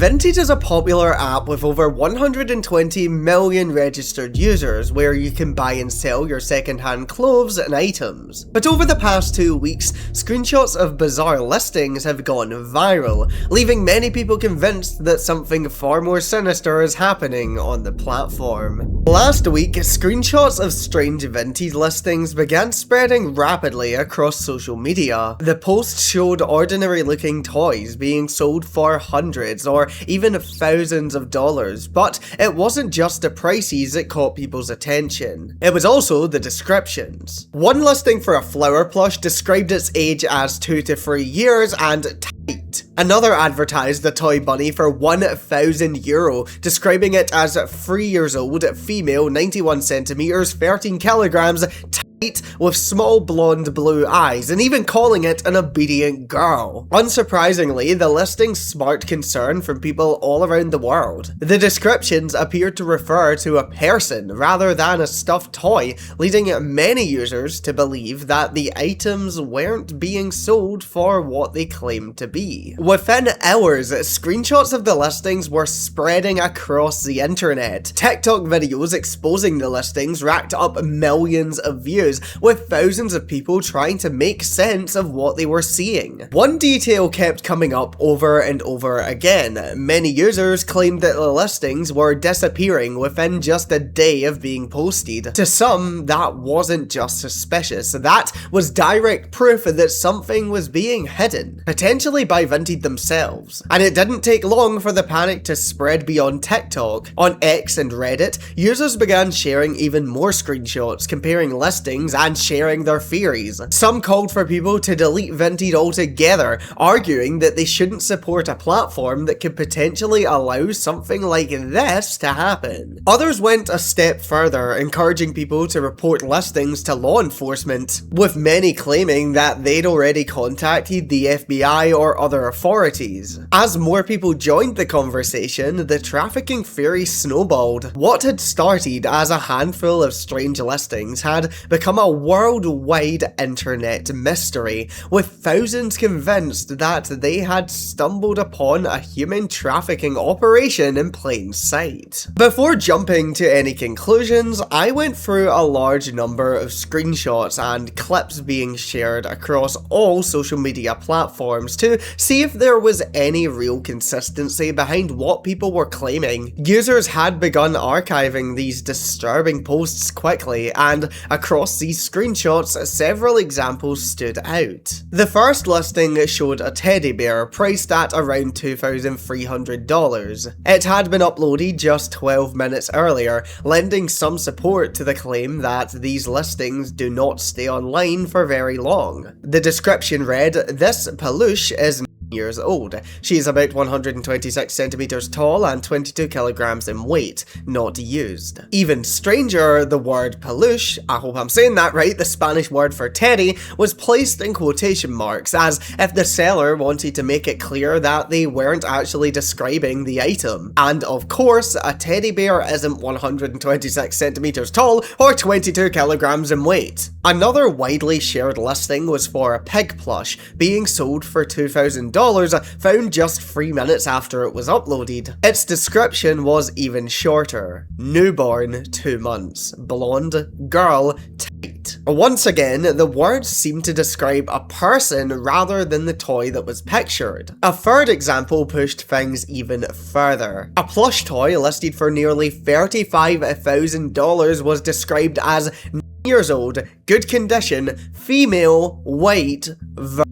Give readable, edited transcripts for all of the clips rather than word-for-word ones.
Vinted is a popular app with over 120 million registered users where you can buy and sell your second-hand clothes and items. But over the past 2 weeks, screenshots of bizarre listings have gone viral, leaving many people convinced that something far more sinister is happening on the platform. Last week, screenshots of strange Vinted listings began spreading rapidly across social media. The posts showed ordinary-looking toys being sold for hundreds or even thousands of dollars, but it wasn't just the prices that caught people's attention. It was also the descriptions. One listing for a flower plush described its age as 2 to 3 years and tight. Another advertised the toy bunny for €1,000, describing it as 3 years old, female, 91 centimeters, 13 kilograms, with small blonde blue eyes, and even calling it an obedient girl. Unsurprisingly, the listing sparked concern from people all around the world. The descriptions appeared to refer to a person rather than a stuffed toy, leading many users to believe that the items weren't being sold for what they claimed to be. Within hours, screenshots of the listings were spreading across the internet. TikTok videos exposing the listings racked up millions of views, with thousands of people trying to make sense of what they were seeing. One detail kept coming up over and over again. Many users claimed that the listings were disappearing within just a day of being posted. To some, that wasn't just suspicious, that was direct proof that something was being hidden, potentially by Vinted themselves. And it didn't take long for the panic to spread beyond TikTok. On X and Reddit, users began sharing even more screenshots comparing listings and sharing their theories. Some called for people to delete Vinted altogether, arguing that they shouldn't support a platform that could potentially allow something like this to happen. Others went a step further, encouraging people to report listings to law enforcement, with many claiming that they'd already contacted the FBI or other authorities. As more people joined the conversation, the trafficking theory snowballed. What had started as a handful of strange listings had become a worldwide internet mystery, with thousands convinced that they had stumbled upon a human trafficking operation in plain sight. Before jumping to any conclusions, I went through a large number of screenshots and clips being shared across all social media platforms to see if there was any real consistency behind what people were claiming. Users had begun archiving these disturbing posts quickly, and across these screenshots, several examples stood out. The first listing showed a teddy bear priced at around $2,300. It had been uploaded just 12 minutes earlier, lending some support to the claim that these listings do not stay online for very long. The description read, "This peluche is years old. She is about 126 centimeters tall and 22 kilograms in weight, not used." Even stranger, the word peluche, I hope I'm saying that right, the Spanish word for teddy, was placed in quotation marks, as if the seller wanted to make it clear that they weren't actually describing the item. And of course, a teddy bear isn't 126 centimeters tall or 22 kilograms in weight. Another widely shared listing was for a pig plush, being sold for $2,000, found just 3 minutes after it was uploaded. Its description was even shorter. Newborn, 2 months. Blonde, girl, tight. Once again, the words seemed to describe a person rather than the toy that was pictured. A third example pushed things even further. A plush toy listed for nearly $35,000 was described as 9 years old, good condition, female, weight, virgin.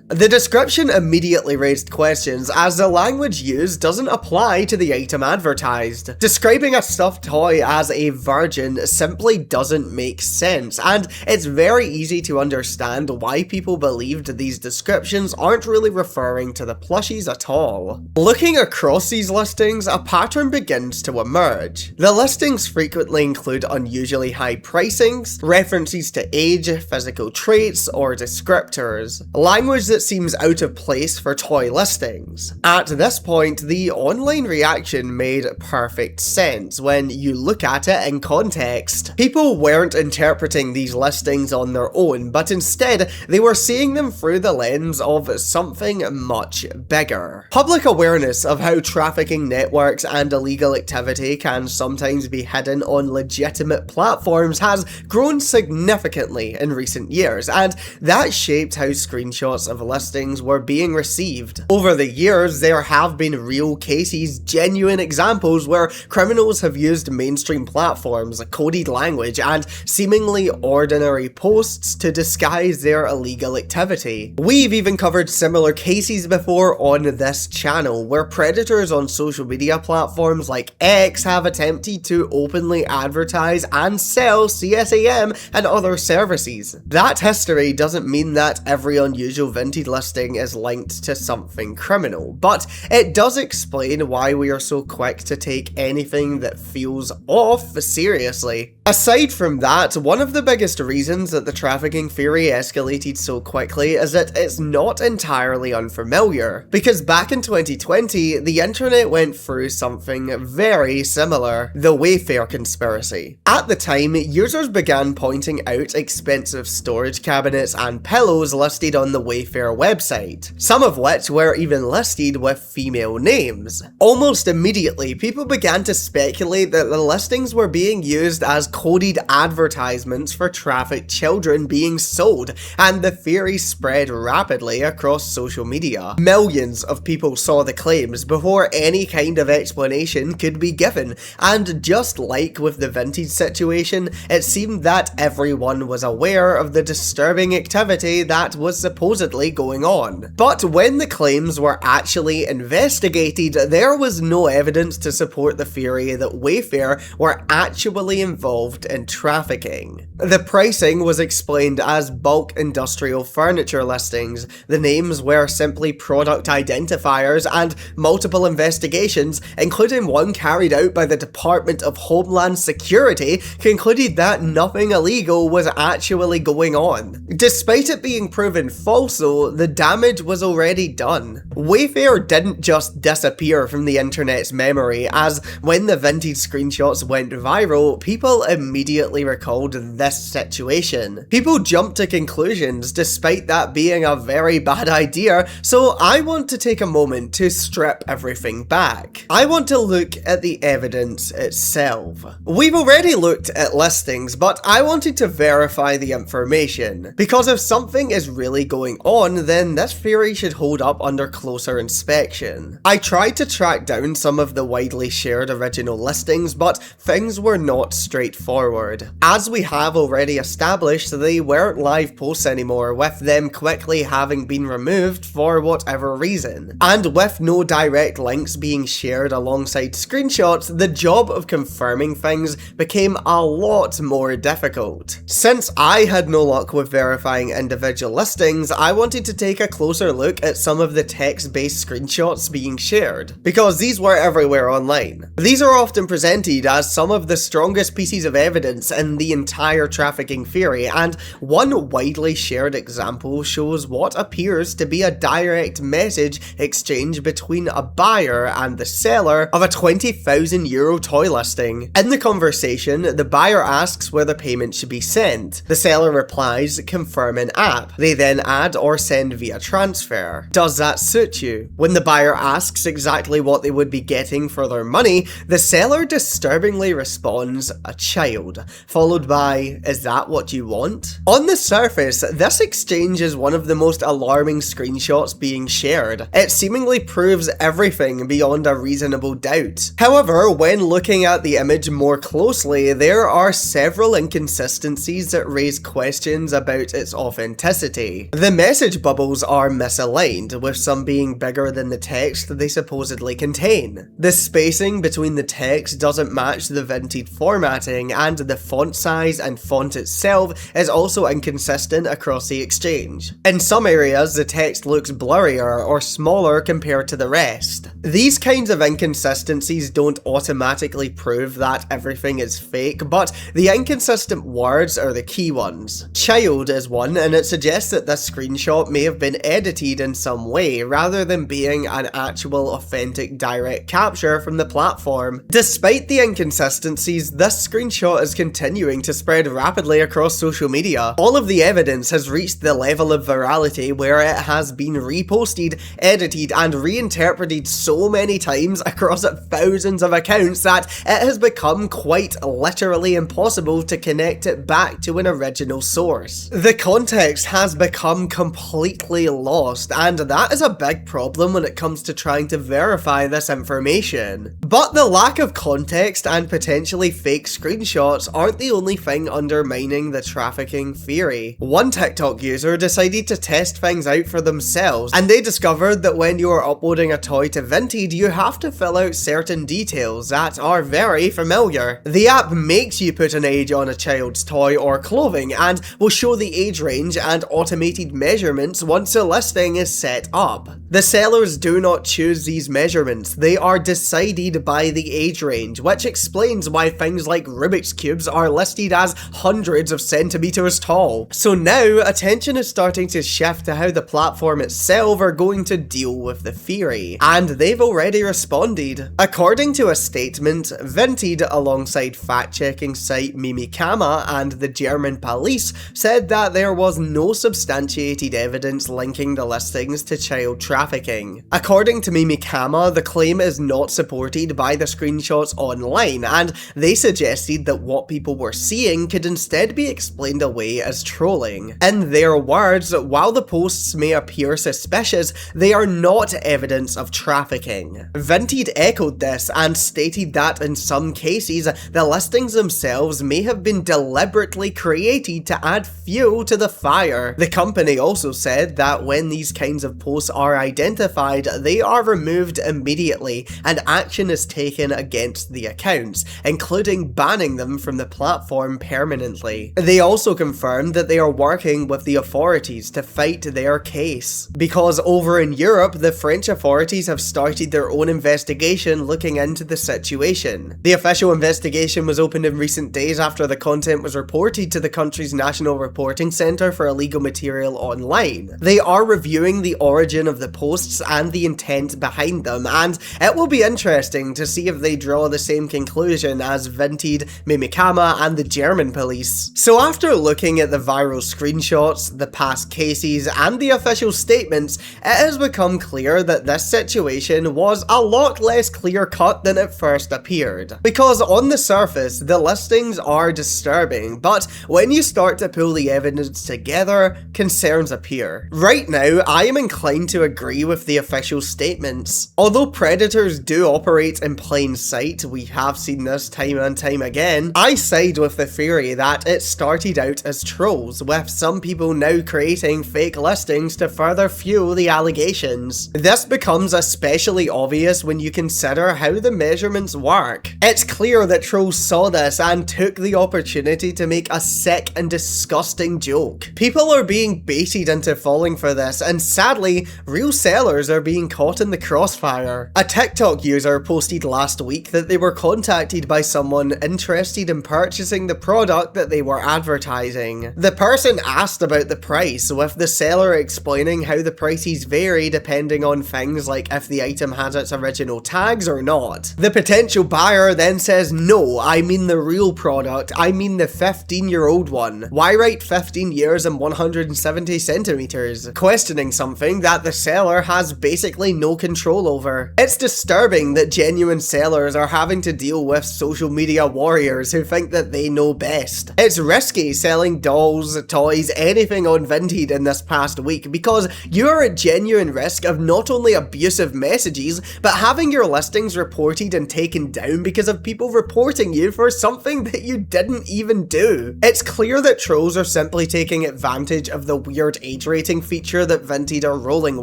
The description immediately raised questions, as the language used doesn't apply to the item advertised. Describing a stuffed toy as a virgin simply doesn't make sense, and it's very easy to understand why people believed these descriptions aren't really referring to the plushies at all. Looking across these listings, a pattern begins to emerge. The listings frequently include unusually high pricings, references to age, physical traits, or descriptors. language that seems out of place for toy listings. At this point, the online reaction made perfect sense when you look at it in context. People weren't interpreting these listings on their own, but instead they were seeing them through the lens of something much bigger. Public awareness of how trafficking networks and illegal activity can sometimes be hidden on legitimate platforms has grown significantly in recent years, and that shaped how screenshots of listings were being received. Over the years, there have been real cases, genuine examples where criminals have used mainstream platforms, coded language, and seemingly ordinary posts to disguise their illegal activity. We've even covered similar cases before on this channel, where predators on social media platforms like X have attempted to openly advertise and sell CSAM and other services. That history doesn't mean that every unusual Vinted listing is linked to something criminal, but it does explain why we are so quick to take anything that feels off seriously. Aside from that, one of the biggest reasons that the trafficking theory escalated so quickly is that it's not entirely unfamiliar, because back in 2020, the internet went through something very similar: the Wayfair conspiracy. At the time, users began pointing out expensive storage cabinets and pillows listed on the Wayfair website, some of which were even listed with female names. Almost immediately, people began to speculate that the listings were being used as coded advertisements for trafficked children being sold, and the theory spread rapidly across social media. Millions of people saw the claims before any kind of explanation could be given, and just like with the Vinted situation, it seemed that everyone was aware of the disturbing activity that was supposedly going on. But when the claims were actually investigated, there was no evidence to support the theory that Wayfair were actually involved in trafficking. The pricing was explained as bulk industrial furniture listings, the names were simply product identifiers, and multiple investigations, including one carried out by the Department of Homeland Security, concluded that nothing illegal was actually going on. Despite it being proven false though, the damage was already done. Wayfair didn't just disappear from the internet's memory, as when the Vinted screenshots went viral, people immediately recalled this situation. People jumped to conclusions despite that being a very bad idea, so I want to take a moment to strip everything back. I want to look at the evidence itself. We've already looked at listings, but I wanted to verify the information, because if something is really going on, then this theory should hold up under closer inspection. I tried to track down some of the widely shared original listings, but things were not straightforward. As we have already established, they weren't live posts anymore, with them quickly having been removed for whatever reason. And with no direct links being shared alongside screenshots, the job of confirming things became a lot more difficult. Since I had no luck with verifying individual listings, I wanted to take a closer look at some of the text-based screenshots being shared, because these were everywhere online. These are often presented as some of the strongest pieces of evidence in the entire trafficking theory, and one widely shared example shows what appears to be a direct message exchange between a buyer and the seller of a €20,000 toy listing. In the conversation, the buyer asks where the payment should be sent. The seller replies, "Confirm in app." They then add or send via transfer. "Does that suit you?" When the buyer asks exactly what they would be getting for their money, the seller disturbingly responds, "A child," followed by, "Is that what you want?" On the surface, this exchange is one of the most alarming screenshots being shared. It seemingly proves everything beyond a reasonable doubt. However, when looking at the image more closely, there are several inconsistencies that raise questions about its authenticity. The message bubbles are misaligned, with some being bigger than the text they supposedly contain. The spacing between the text doesn't match the Vinted formatting, and the font size and font itself is also inconsistent across the exchange. In some areas, the text looks blurrier or smaller compared to the rest. These kinds of inconsistencies don't automatically prove that everything is fake, but the inconsistent words are the key ones. Child is one, and it suggests that this screenshot may have been edited in some way, rather than being an actual authentic direct capture from the platform. Despite the inconsistencies, this screenshot is continuing to spread rapidly across social media. All of the evidence has reached the level of virality where it has been reposted, edited, and reinterpreted so many times across thousands of accounts that it has become quite literally impossible to connect it back to an original source. The context has become completely lost, and that is a big problem when it comes to trying to verify this information. But the lack of context and potentially fake screenshots aren't the only thing undermining the trafficking theory. One TikTok user decided to test things out for themselves, and they discovered that when you are uploading a toy to Vinted, you have to fill out certain details that are very familiar. The app makes you put an age on a child's toy or clothing and will show the age range and automated measurements once a listing is set up. The sellers do not choose these measurements, they are decided by the age range, which explains why things like Rubik's Cubes are listed as hundreds of centimeters tall. So now, attention is starting to shift to how the platform itself are going to deal with the theory, and they've already responded. According to a statement, Vinted, alongside fact-checking site Mimikama and the German police, said that there was no substantiated evidence linking the listings to child trafficking. According to Mimikama, the claim is not supported by the screenshots online, and they suggested that what people were seeing could instead be explained away as trolling. In their words, while the posts may appear suspicious, they are not evidence of trafficking. Vinted echoed this and stated that in some cases, the listings themselves may have been deliberately created to add fuel to the fire. The company also said that when these kinds of posts are identified, they are removed immediately and action is taken against the accounts, including banning them from the platform permanently. They also confirmed that they are working with the authorities to fight their case. Because over in Europe, the French authorities have started their own investigation looking into the situation. The official investigation was opened in recent days after the content was reported to the country's National Reporting Centre for Illegal Material Online. They are reviewing the origin of the posts and the intent behind them, and it will be interesting to see if they draw the same conclusion as Vinted, Mimikama, and the German police. So after looking at the viral screenshots, the past cases, and the official statements, it has become clear that this situation was a lot less clear-cut than it first appeared. Because on the surface, the listings are disturbing, but when you start to pull the evidence together, concerns appear. Right now, I am inclined to agree with the official statements. Although predators do operate in plain sight, we have seen this time and time again, I side with the theory that it started out as trolls, with some people now creating fake listings to further fuel the allegations. This becomes especially obvious when you consider how the measurements work. It's clear that trolls saw this and took the opportunity to make a sick and disgusting joke. People are being baited into falling for this, and sadly, real sellers are being caught in the crossfire. A TikTok user posted last week that they were contacted by someone interested in purchasing the product that they were advertising. The person asked about the price, with the seller explaining how the prices vary depending on things like if the item has its original tags or not. The potential buyer then says, "No, I mean the real product, I mean the 15-year-old one. Why write 15 years and 170 centimeters?" Questioning something that the seller has basically no control over. It's disturbing that genuine sellers are having to deal with social media warriors who think that they know best. It's risky selling dolls, toys, anything on Vinted in this past week because you are at genuine risk of not only abusive messages, but having your listings reported and taken down because of people reporting you for something that you didn't even do. It's clear that trolls are simply taking advantage of the weird age rating feature that Vinted are rolling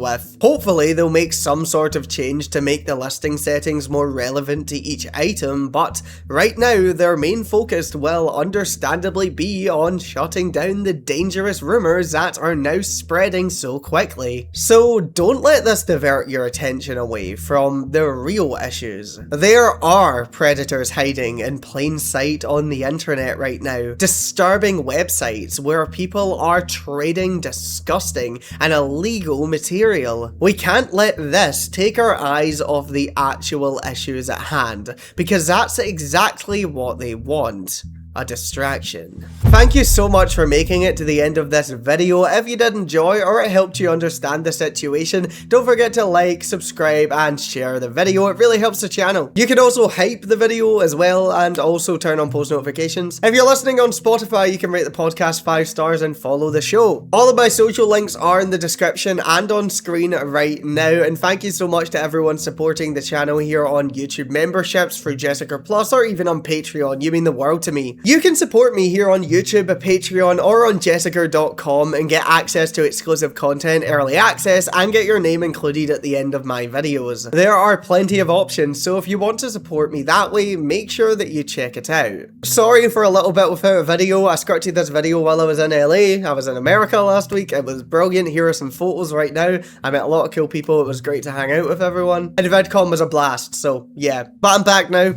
with. Hopefully they'll make some sort of change to make the listing settings more relevant to each item, but right now their main focus will understandably be on shutting down the dangerous rumours that are now spreading so quickly. So don't let this divert your attention away from the real issues. There are predators hiding in plain sight on the internet right now. Disturbing websites where people are trading fucking disgusting and illegal material. We can't let this take our eyes off the actual issues at hand, because that's exactly what they want. A distraction. Thank you so much for making it to the end of this video. If you did enjoy or it helped you understand the situation, don't forget to like, subscribe and share the video. It really helps the channel. You can also hype the video as well and also turn on post notifications. If you're listening on Spotify, you can rate the podcast 5 stars and follow the show. All of my social links are in the description and on screen right now, and thank you so much to everyone supporting the channel here on YouTube memberships through Jessicur Plus or even on Patreon. You mean the world to me. You can support me here on YouTube, Patreon, or on jessicur.com and get access to exclusive content, early access, and get your name included at the end of my videos. There are plenty of options, so if you want to support me that way, make sure that you check it out. Sorry for a little bit without a video. I scripted this video while I was in LA. I was in America last week. It was brilliant. Here are some photos right now. I met a lot of cool people. It was great to hang out with everyone. And VidCon was a blast, so yeah. But I'm back now.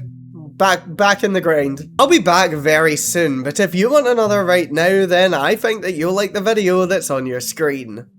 Back in the grind. I'll be back very soon, but if you want another right now, then I think that you'll like the video that's on your screen.